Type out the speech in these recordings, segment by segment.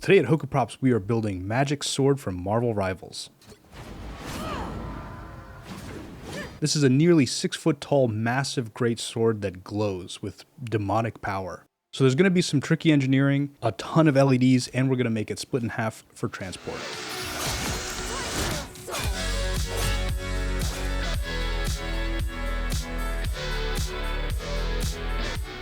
Today at Hoku Props, we are building Magik's sword from Marvel Rivals. This is a nearly 6 foot tall, massive great sword that glows with demonic power. So there's going to be some tricky engineering, a ton of LEDs, and we're going to make it split in half for transport.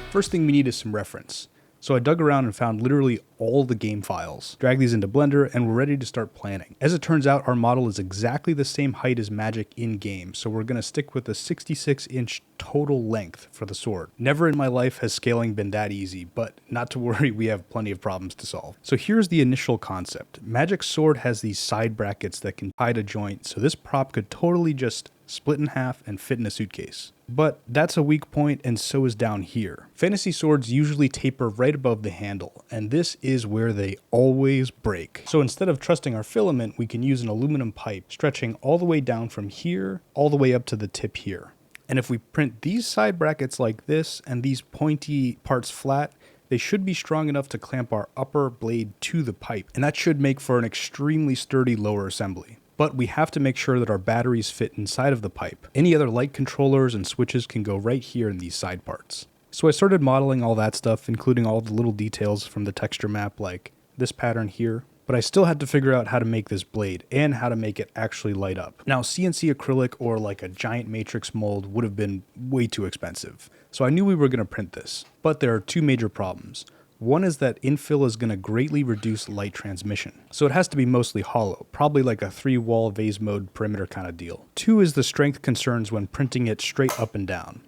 First thing we need is some reference. So I dug around and found literally all the game files, dragged these into Blender, and we're ready to start planning. As it turns out, our model is exactly the same height as Magik in-game, so we're going to stick with a 66-inch total length for the sword. Never in my life has scaling been that easy, but not to worry, we have plenty of problems to solve. So here's the initial concept. Magik's sword has these side brackets that can hide a joint, so this prop could totally just split in half and fit in a suitcase. But that's a weak point, and so is down here. Fantasy swords usually taper right above the handle, and this is where they always break. So instead of trusting our filament, we can use an aluminum pipe stretching all the way down from here, all the way up to the tip here. And if we print these side brackets like this, and these pointy parts flat, they should be strong enough to clamp our upper blade to the pipe, and that should make for an extremely sturdy lower assembly. But we have to make sure that our batteries fit inside of the pipe. Any other light controllers and switches can go right here in these side parts. So I started modeling all that stuff, including all the little details from the texture map like this pattern here. But I still had to figure out how to make this blade and how to make it actually light up. Now CNC acrylic or like a giant matrix mold would have been way too expensive. So I knew we were going to print this. But there are two major problems. One is that infill is going to greatly reduce light transmission, so it has to be mostly hollow, probably like a 3-wall vase mode perimeter kind of deal. Two is the strength concerns when printing it straight up and down.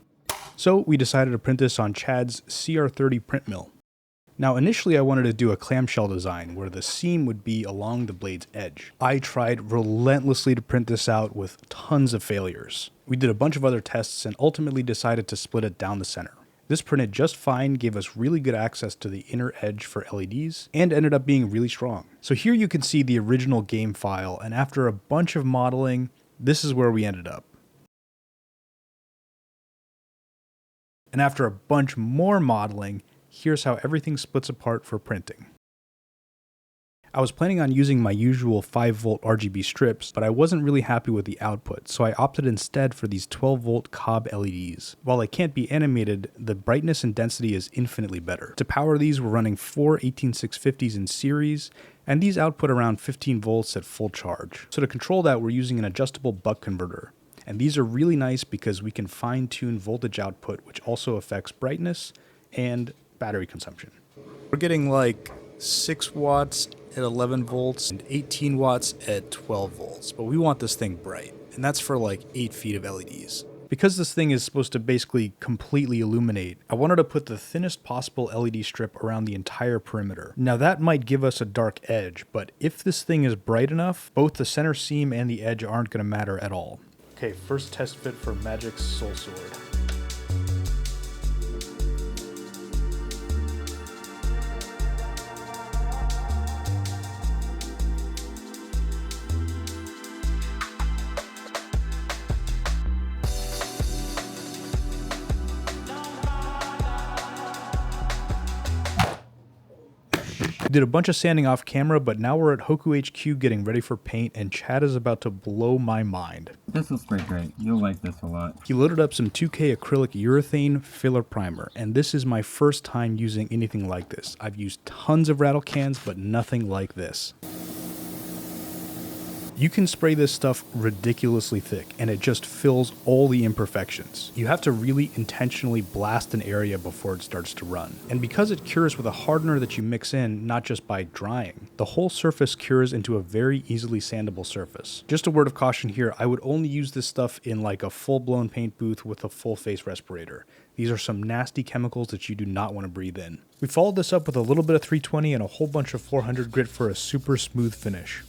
So we decided to print this on Chad's CR30 print mill. Now initially I wanted to do a clamshell design where the seam would be along the blade's edge. I tried relentlessly to print this out with tons of failures. We did a bunch of other tests and ultimately decided to split it down the center. This printed just fine, gave us really good access to the inner edge for LEDs, and ended up being really strong. So here you can see the original game file, and after a bunch of modeling, this is where we ended up. And after a bunch more modeling, here's how everything splits apart for printing. I was planning on using my usual 5-volt RGB strips, but I wasn't really happy with the output, so I opted instead for these 12-volt cob LEDs. While they can't be animated, the brightness and density is infinitely better. To power these, we're running 4 18650s in series, and these output around 15 volts at full charge. So to control that, we're using an adjustable buck converter. And these are really nice because we can fine-tune voltage output, which also affects brightness and battery consumption. We're getting like 6 watts at 11 volts and 18 watts at 12 volts, but we want this thing bright, and that's for like 8 feet of LEDs. Because this thing is supposed to basically completely illuminate, I wanted to put the thinnest possible LED strip around the entire perimeter. Now that might give us a dark edge, but if this thing is bright enough, both the center seam and the edge aren't going to matter at all. Okay, first test fit for Magik's Soul Sword. Did a bunch of sanding off camera, but now we're at Hoku HQ getting ready for paint, and Chad is about to blow my mind. This will spray great. You'll like this a lot. He loaded up some 2K acrylic urethane filler primer, and this is my first time using anything like this. I've used tons of rattle cans, but nothing like this. You can spray this stuff ridiculously thick, and it just fills all the imperfections. You have to really intentionally blast an area before it starts to run. And because it cures with a hardener that you mix in, not just by drying, the whole surface cures into a very easily sandable surface. Just a word of caution here, I would only use this stuff in like a full-blown paint booth with a full-face respirator. These are some nasty chemicals that you do not want to breathe in. We followed this up with a little bit of 320 and a whole bunch of 400 grit for a super smooth finish.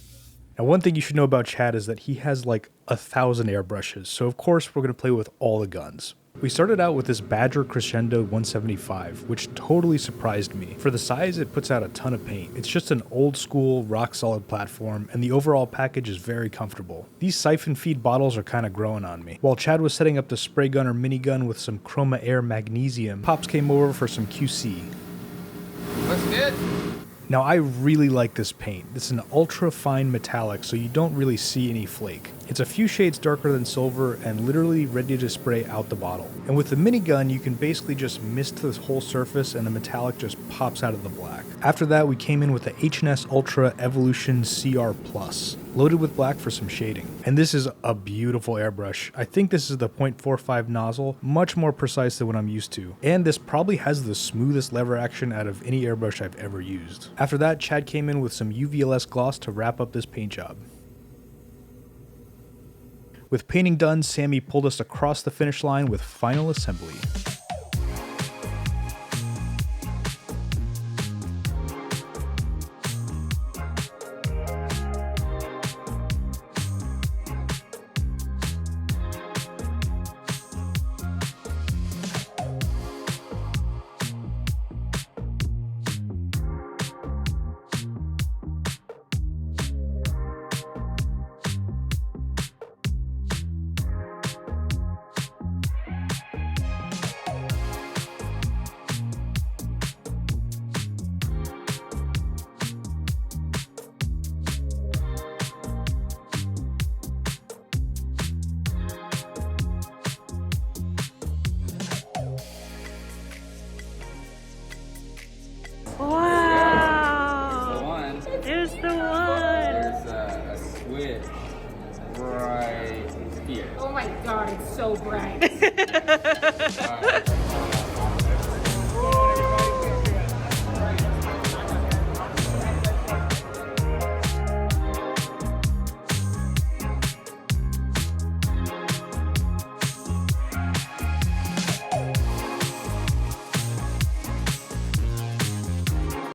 Now one thing you should know about Chad is that he has like 1,000 airbrushes, so of course we're going to play with all the guns. We started out with this Badger Crescendo 175, which totally surprised me. For the size, it puts out a ton of paint. It's just an old school, rock solid platform, and the overall package is very comfortable. These siphon feed bottles are kind of growing on me. While Chad was setting up the spray gun or minigun with some Chroma Air magnesium, Pops came over for some QC. Looks good. Now I really like this paint. It's an ultra fine metallic, so you don't really see any flake. It's a few shades darker than silver and literally ready to spray out the bottle. And with the minigun, you can basically just mist this whole surface and the metallic just pops out of the black. After that, we came in with the H&S Ultra Evolution CR Plus, loaded with black for some shading. And this is a beautiful airbrush. I think this is the .45 nozzle, much more precise than what I'm used to. And this probably has the smoothest lever action out of any airbrush I've ever used. After that, Chad came in with some UVLS gloss to wrap up this paint job. With painting done, Sammy pulled us across the finish line with final assembly. Wow! There's the one. There's the one! There's a switch right here. Oh my god, it's so bright. Alright.